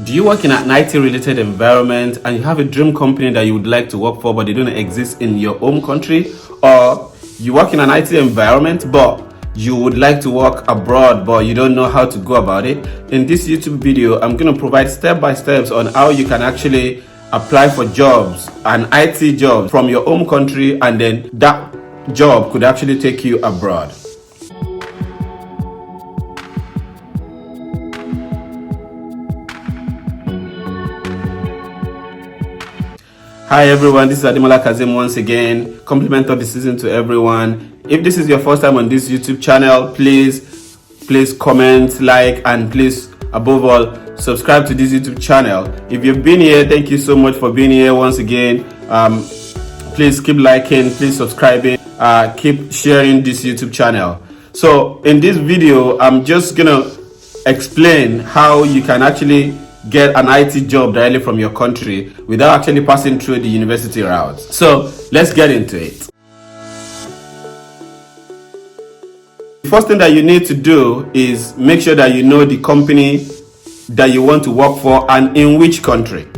Do you work in an IT related environment and you have a dream company that you would like to work for but they don't exist in your home country? Or you work in an IT environment but you would like to work abroad but you don't know how to go about it? In this YouTube video, I'm going to provide step-by-steps on how you can actually apply for jobs, an IT job from your home country, and then that job could actually take you abroad. Hi everyone, this is Ademola Kazeem once again. Compliment of the season to everyone. If this is your first time on this YouTube channel, please comment, like, and please, above all, subscribe to this YouTube channel. If you've been here, thank you so much for being here once again. Please keep liking, please subscribing, keep sharing this YouTube channel. So in this video, I'm just gonna explain how you can actually get an IT job directly from your country without actually passing through the university route. So let's get into it. The first thing that you need to do is make sure that you know the company that you want to work for and in which country.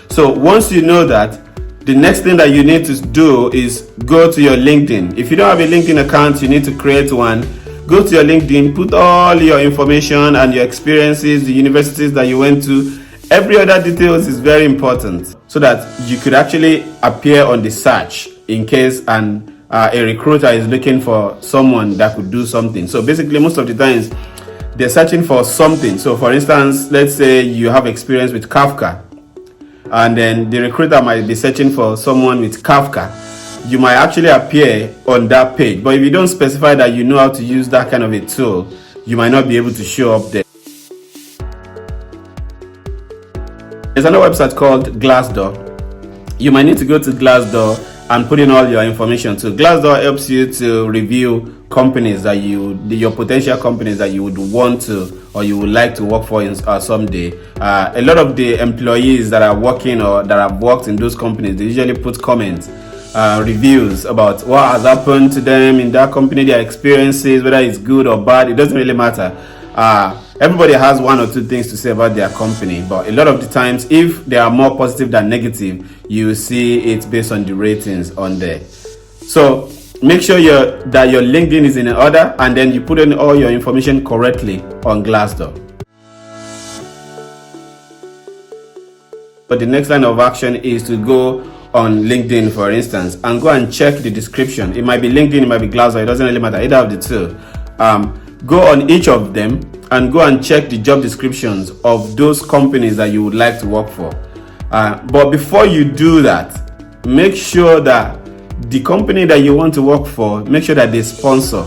So once you know that, the next thing that you need to do is go to your LinkedIn. If you don't have a LinkedIn account, you need to create one. Go to your LinkedIn, put all your information and your experiences, the universities that you went to. Every other details is very important so that you could actually appear on the search in case a recruiter is looking for someone that could do something. So basically, most of the times they're searching for something. So for instance, let's say you have experience with Kafka, and then the recruiter might be searching for someone with Kafka. You might actually appear on that page, but if you don't specify that you know how to use that kind of a tool, you might not be able to show up there. There's another website called Glassdoor. You might need to go to Glassdoor and put in all your information. So Glassdoor helps you to review companies that your potential companies that you would want to or you would like to work for someday. A lot of the employees that are working or that have worked in those companies, they usually put comments, reviews about what has happened to them in that company, their experiences, whether it's good or bad. It doesn't really matter. Everybody has one or two things to say about their company, but a lot of the times, if they are more positive than negative, you see it based on the ratings on there. So make sure that your LinkedIn is in order, and then you put in all your information correctly on Glassdoor. But the next line of action is to go on LinkedIn, for instance, and go and check the description. It might be LinkedIn, it might be Glassdoor, it doesn't really matter, either of the two. Go on each of them and go and check the job descriptions of those companies that you would like to work for. But before you do that, make sure that the company that you want to work for, make sure that they sponsor.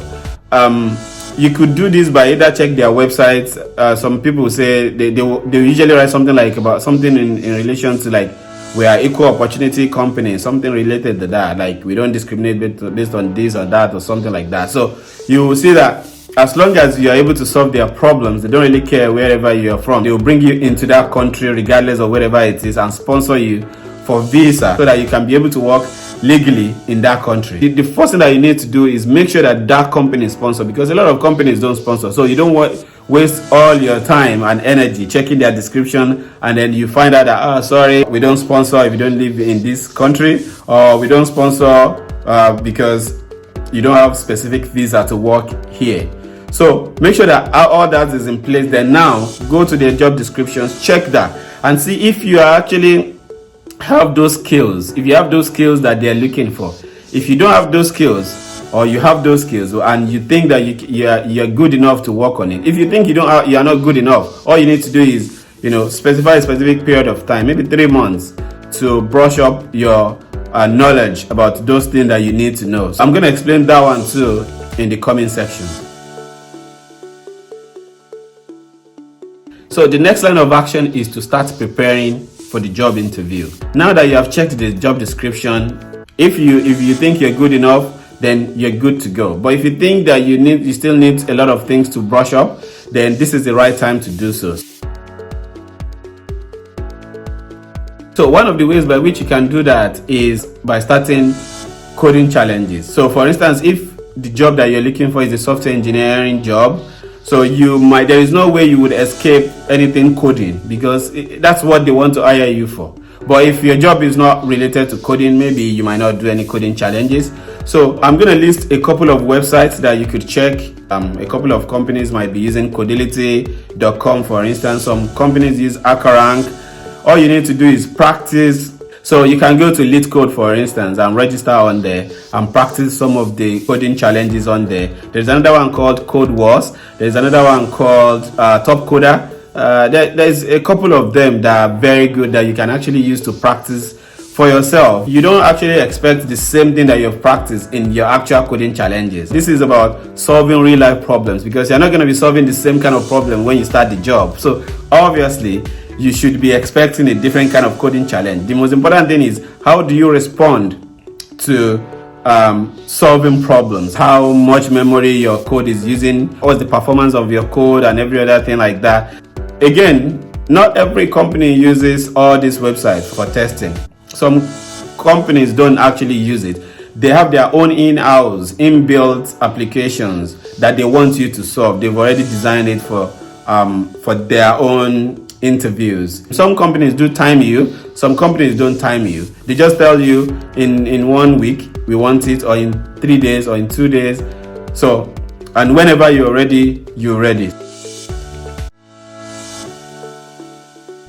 You could do this by either check their websites. Some people say they usually write something like about something in relation to like, we are equal opportunity company, something related to that, like we don't discriminate based on this or that or something like that. So you will see that as long as you are able to solve their problems, they don't really care wherever you are from. They will bring you into that country regardless of wherever it is and sponsor you for visa so that you can be able to work legally in that country. The first thing that you need to do is make sure that that company is sponsored, because a lot of companies don't sponsor. So you don't waste all your time and energy checking their description, and then you find out that, sorry, we don't sponsor if you don't live in this country, or we don't sponsor because you don't have specific visa to work here. So make sure that all that is in place. Then now go to their job descriptions, check that, and see if you actually have those skills. If you have those skills that they are looking for. If you don't have those skills, or you have those skills and you think that you're good enough to work on it. If you think you are not good enough, all you need to do is specify a specific period of time, maybe 3 months, to brush up your knowledge about those things that you need to know. So I'm going to explain that one too in the comment section. So the next line of action is to start preparing for the job interview. Now that you have checked the job description, if you think you're good enough, then you're good to go. But if you think that you still need a lot of things to brush up, then this is the right time to do so. So one of the ways by which you can do that is by starting coding challenges. So for instance, if the job that you're looking for is a software engineering job, So there is no way you would escape anything coding, because that's what they want to hire you for. But if your job is not related to coding, maybe you might not do any coding challenges. So I'm going to list a couple of websites that you could check. A couple of companies might be using Codility.com, for instance. Some companies use HackerRank. All you need to do is practice. So you can go to LeetCode, for instance, and register on there and practice some of the coding challenges on there. There's another one called Code Wars. There's another one called Top Coder. There's a couple of them that are very good that you can actually use to practice for yourself. You don't actually expect the same thing that you've practiced in your actual coding challenges. This is about solving real life problems, because you're not going to be solving the same kind of problem when you start the job. So obviously, you should be expecting a different kind of coding challenge. The most important thing is, how do you respond to solving problems? How much memory your code is using? What's the performance of your code and every other thing like that? Again, not every company uses all these websites for testing. Some companies don't actually use it. They have their own in-house, inbuilt applications that they want you to solve. They've already designed it for their own interviews. Some companies do time you, some companies don't time you. They just tell you in 1 week we want it, or in 3 days, or in 2 days. So, and whenever you're ready, you're ready.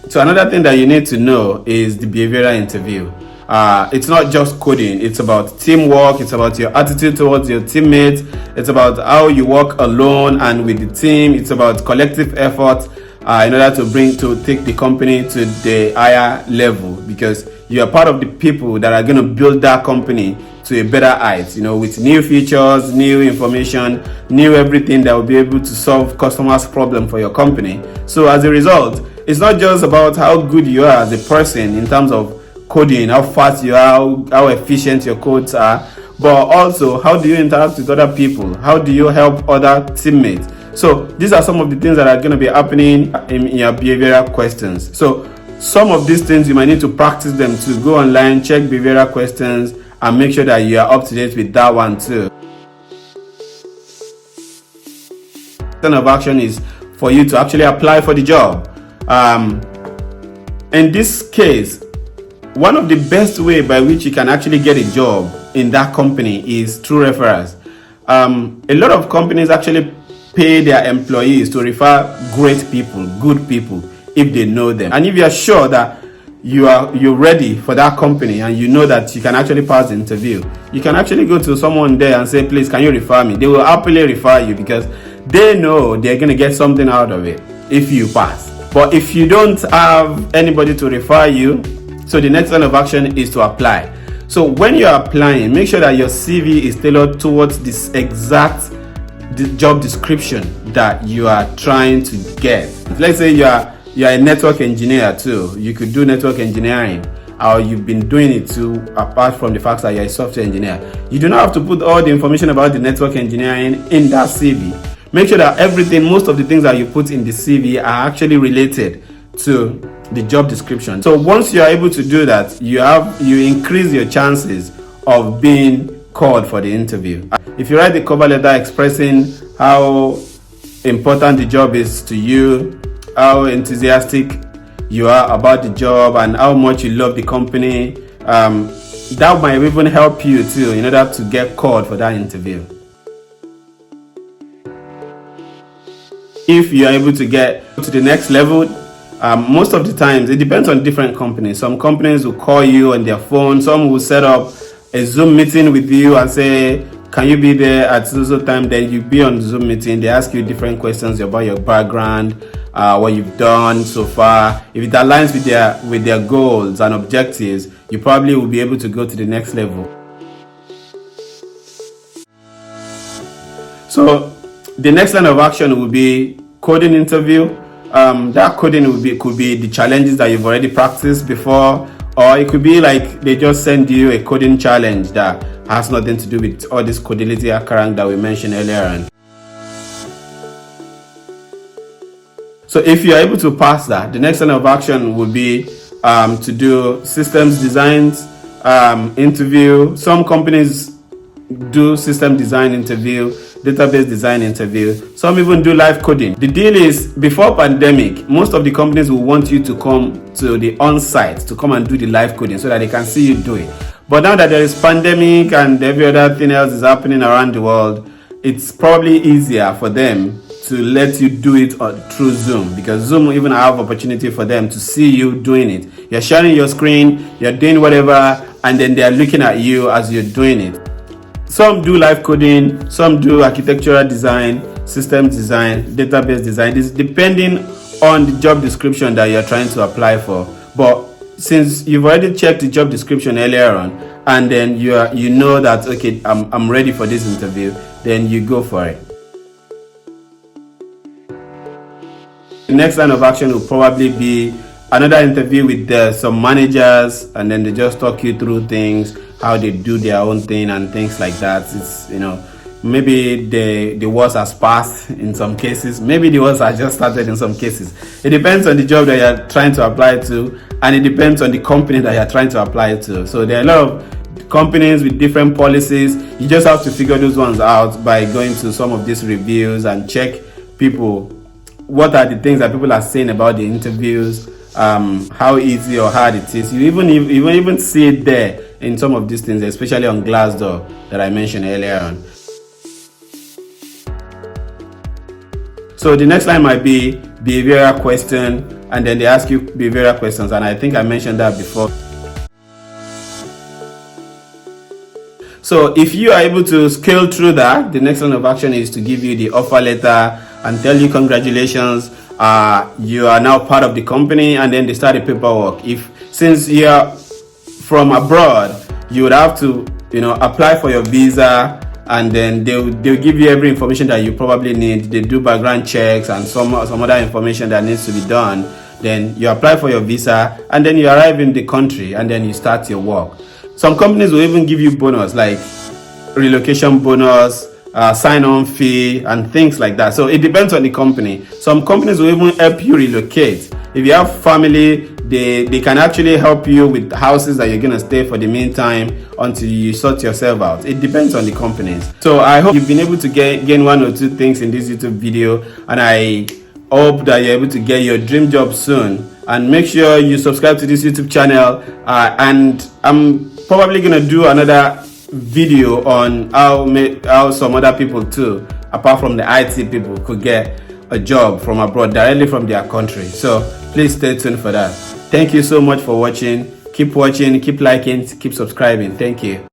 So another thing that you need to know is the behavioral interview. It's not just coding, it's about teamwork, it's about your attitude towards your teammates, it's about how you work alone and with the team, it's about collective effort in order to take the company to the higher level, because you are part of the people that are going to build that company to a better height, with new features, new information, new everything that will be able to solve customers' problem for your company. So as a result, it's not just about how good you are as a person in terms of coding, how fast you are, how efficient your codes are, but also how do you interact with other people? How do you help other teammates? So these are some of the things that are going to be happening in your behavioral questions. So some of these things you might need to practice them, to go online, check behavioral questions, and make sure that you are up to date with that one too. Plan of action is for you to actually apply for the job. In this case, one of the best way by which you can actually get a job in that company is through referrals. A lot of companies actually pay their employees to refer great people, good people, if they know them. And if you are sure that you're ready for that company and you know that you can actually pass the interview, you can actually go to someone there and say, please, can you refer me? They will happily refer you, because they know they're going to get something out of it if you pass. But if you don't have anybody to refer you, so the next line of action is to apply. So when you're applying, make sure that your CV is tailored towards this exact job description that you are trying to get. Let's say you are a network engineer too. You could do network engineering, or you've been doing it too, apart from the fact that you're a software engineer. You do not have to put all the information about the network engineering in that CV. Make sure that most of the things that you put in the CV are actually related to the job description. So once you are able to do that, you increase your chances of being called for the interview. If you write the cover letter expressing how important the job is to you, how enthusiastic you are about the job, and how much you love the company, that might even help you too in order to get called for that interview. If you are able to get to the next level, most of the times, it depends on different companies. Some companies will call you on their phone. Some will set up a Zoom meeting with you and say, can you be there at so time? Then you be on the Zoom meeting. They ask you different questions about your background, what you've done so far. If it aligns with their goals and objectives, you probably will be able to go to the next level. So the next line of action will be coding interview. That coding could be the challenges that you've already practiced before, or it could be like they just send you a coding challenge that has nothing to do with all this Codility HackerRank that we mentioned earlier on. So if you are able to pass that, the next line of action would be to do systems designs interview. Some companies do system design interview, database design interview. Some even do live coding. The deal is, before pandemic, most of the companies will want you to come to the on-site to come and do the live coding so that they can see you do it. But now that there is pandemic and every other thing else is happening around the world, it's probably easier for them to let you do it through Zoom, because Zoom even have opportunity for them to see you doing it. You're sharing your screen, you're doing whatever, and then they're looking at you as you're doing it. Some do live coding, some do architectural design, systems design, database design. It's depending on the job description that you're trying to apply for. But since you've already checked the job description earlier on, and then you know that, okay, I'm ready for this interview, then you go for it. The next line of action will probably be another interview with some managers, and then they just talk you through things, how they do their own thing and things like that. It's, maybe the worst has passed in some cases, maybe the worst has just started in some cases. It depends on the job that you're trying to apply to, and it depends on the company that you're trying to apply to. So there are a lot of companies with different policies. You just have to figure those ones out by going to some of these reviews and check people. What are the things that people are saying about the interviews, how easy or hard it is. You even see it there in some of these things, especially on Glassdoor that I mentioned earlier on. So the next line might be behavioral question, and then they ask you behavioral questions, and I think I mentioned that before. So if you are able to scale through that, the next line of action is to give you the offer letter and tell you congratulations, you are now part of the company, and then they start the paperwork. Since you're from abroad, you would have to apply for your visa, and then they'll give you every information that you probably need. They do background checks and some other information that needs to be done. Then you apply for your visa, and then you arrive in the country, and then you start your work. Some companies will even give you bonus like relocation bonus, sign-on fee, and things like that. So it depends on the company. Some companies will even help you relocate. If you have family, they can actually help you with houses that you're going to stay for the meantime until you sort yourself out. It depends on the companies. So I hope you've been able to gain one or two things in this YouTube video, and I hope that you're able to get your dream job soon. And make sure you subscribe to this YouTube channel, and I'm probably going to do another video on how some other people too, apart from the IT people, could get a job from abroad directly from their country. So please stay tuned for that. Thank you so much for watching. Keep watching, keep liking, keep subscribing. Thank you.